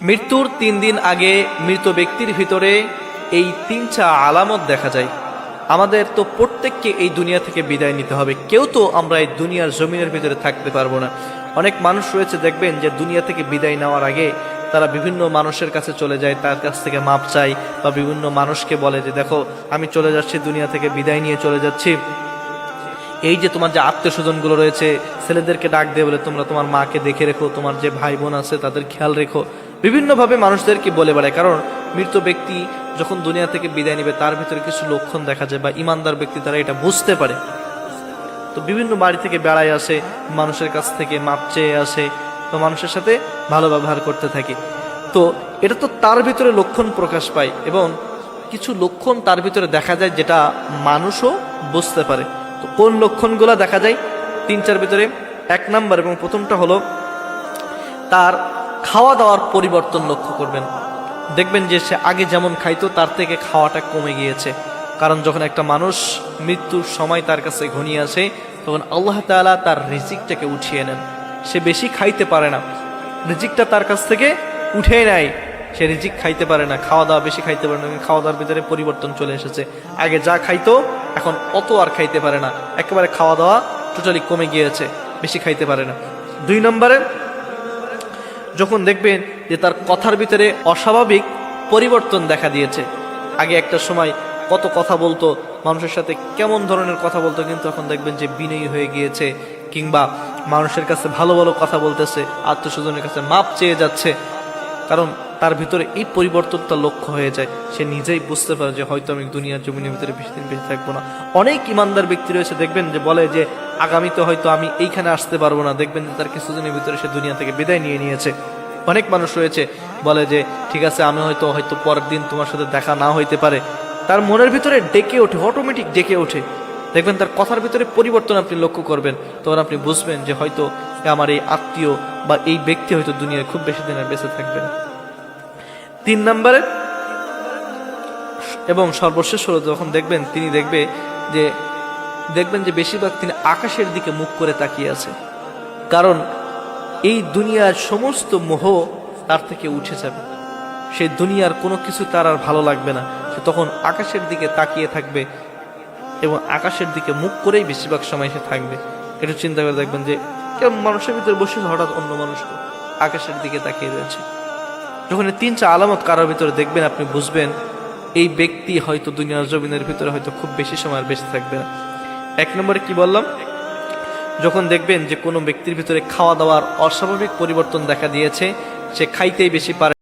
মৃত্যুর ৩ দিন আগে মৃত ব্যক্তির ভিতরে এই ৩টা আলামত দেখা যায়। আমাদের তো প্রত্যেককে এই দুনিয়া থেকে বিদায় নিতে হবে। কেউ তো আমরা এই দুনিয়ার জমিনের ভিতরে থাকতে পারবো না। অনেক মানুষ রয়েছে দেখবেন যে দুনিয়া থেকে বিদায় নেওয়ার আগে তারা বিভিন্ন মানুষের কাছে চলে যায়, তার কাছ থেকে মাপ চায়, বা বিভিন্ন মানুষকে বলে যে দেখো আমি চলে যাচ্ছি, দুনিয়া থেকে বিদায় নিয়ে চলে যাচ্ছি। এই যে তোমার যে আত্মীয় স্বজনগুলো রয়েছে, ছেলেদেরকে ডাক দিয়ে বলে তোমরা তোমার মাকে দেখে রেখো, তোমার যে ভাই বোন আছে তাদের খেয়াল রেখো। বিভিন্নভাবে মানুষদেরকে বলে বেড়ায়, কারণ মৃত ব্যক্তি যখন দুনিয়া থেকে বিদায় নেবে তার ভিতরে কিছু লক্ষণ দেখা যায়, বা ইমানদার ব্যক্তি তারা এটা বুঝতে পারে। তো বিভিন্ন বাড়ি থেকে বেড়ায় আসে, মানুষের কাছ থেকে মাপ চেয়ে আসে, তো মানুষের সাথে ভালো ব্যবহার করতে থাকে। তো এটা তো তার ভিতরে লক্ষণ প্রকাশ পায়, এবং কিছু লক্ষণ তার ভিতরে দেখা যায় যেটা মানুষও বুঝতে পারে। তো কোন লক্ষণগুলো দেখা যায়? ৩-৪ ভিতরে ১ নাম্বার এবং প্রথমটা হলো তার খাওয়া দাওয়ার পরিবর্তন লক্ষ্য করবেন। দেখবেন যে সে আগে যেমন খাইতো তার থেকে খাওয়াটা কমে গিয়েছে। কারণ যখন একটা মানুষ মৃত্যুর সময় তার কাছে ঘনিয়ে আসে, তখন আল্লাহ তাআলা তার রিজিকটাকে উঠিয়ে নেন। সে বেশি খাইতে পারে না, রিজিকটা তার কাছ থেকে উঠে নেয়। সে রিজিক খাইতে পারে না, খাওয়া দাওয়া বেশি খাইতে পারে না, খাওয়া দাওয়ার ভিতরে পরিবর্তন চলে এসেছে। আগে যা খাইতো এখন অত আর খাইতে পারে না, একেবারে খাওয়া দাওয়া টোটালি কমে গিয়েছে, বেশি খাইতে পারে না। ২ নম্বরে যখন দেখবেন যে তার কথার ভিতরে অস্বাভাবিক পরিবর্তন দেখা দিয়েছে। আগে একটা সময় কত কথা বলতো, মানুষের সাথে কেমন ধরনের কথা বলতো, কিন্তু এখন দেখবেন যে বিনয়ী হয়ে গিয়েছে, কিংবা মানুষের কাছে ভালো ভালো কথা বলতেছে, আত্মীয় স্বজনের কাছে মাপ চেয়ে যাচ্ছে। কারণ তার ভিতরে এই পরিবর্তনটা লক্ষ্য হয়ে যায়। সে নিজেই বুঝতে পারে যে হয়তো আমি দুনিয়ার জমিনের ভিতরে বেশি দিন বেঁচে থাকবো না। অনেক ইমানদার ব্যক্তি রয়েছে দেখবেন যে বলে যে আগামীতে হয়তো আমি এইখানে আসতে পারবো না, দেখবেন যে তার কিছুদিনের ভিতরে সে দুনিয়া থেকে বিদায় নিয়ে নিয়েছে। অনেক মানুষ রয়েছে বলে যে ঠিক আছে আমি হয়তো পরের দিন তোমার সাথে দেখা না হইতে পারে। তার মনের ভিতরে ডেকে ওঠে, অটোমেটিক ডেকে ওঠে। দেখবেন তার কথার ভিতরে পরিবর্তন আপনি লক্ষ্য করবেন, তখন আপনি বুঝবেন যে হয়তো আমার এই আত্মীয় বা এই ব্যক্তি হয়তো দুনিয়ায় খুব বেশি দিন আর বেঁচে থাকবে না। ৩ নম্বরে এবং সর্বশেষ হলো যখন দেখবেন দেখবেন যে বেশিরভাগ তিনি আকাশের দিকে মুখ করে তাকিয়ে আছে। কারণ এই দুনিয়ার সমস্ত মোহ তার থেকে উঠে যাবে, সেই দুনিয়ার কোনো কিছু তার আর ভালো লাগবে না। সে তখন আকাশের দিকে তাকিয়ে থাকবে এবং আকাশের দিকে মুখ করেই বেশিরভাগ সময় সে থাকবে। একটু চিন্তা করে দেখবেন যে কেউ মানুষের ভিতরে বসে হঠাৎ অন্য মানুষ আকাশের দিকে তাকিয়ে রয়েছে। যখন এই ৩টা আলামত কারোর ভিতরে দেখবেন, আপনি বুঝবেন এই ব্যক্তি হয়তো দুনিয়ার জমিনের ভিতরে হয়তো খুব বেশি সময় আর বেঁচে থাকবে না। ১ নম্বরে কি বললাম? যখন দেখবেন যে কোনো ব্যক্তির ভিতরে খাওয়া দাওয়ার অস্বাভাবিক পরিবর্তন দেখা দিয়েছে, সে খাইতেই বেশি পারে।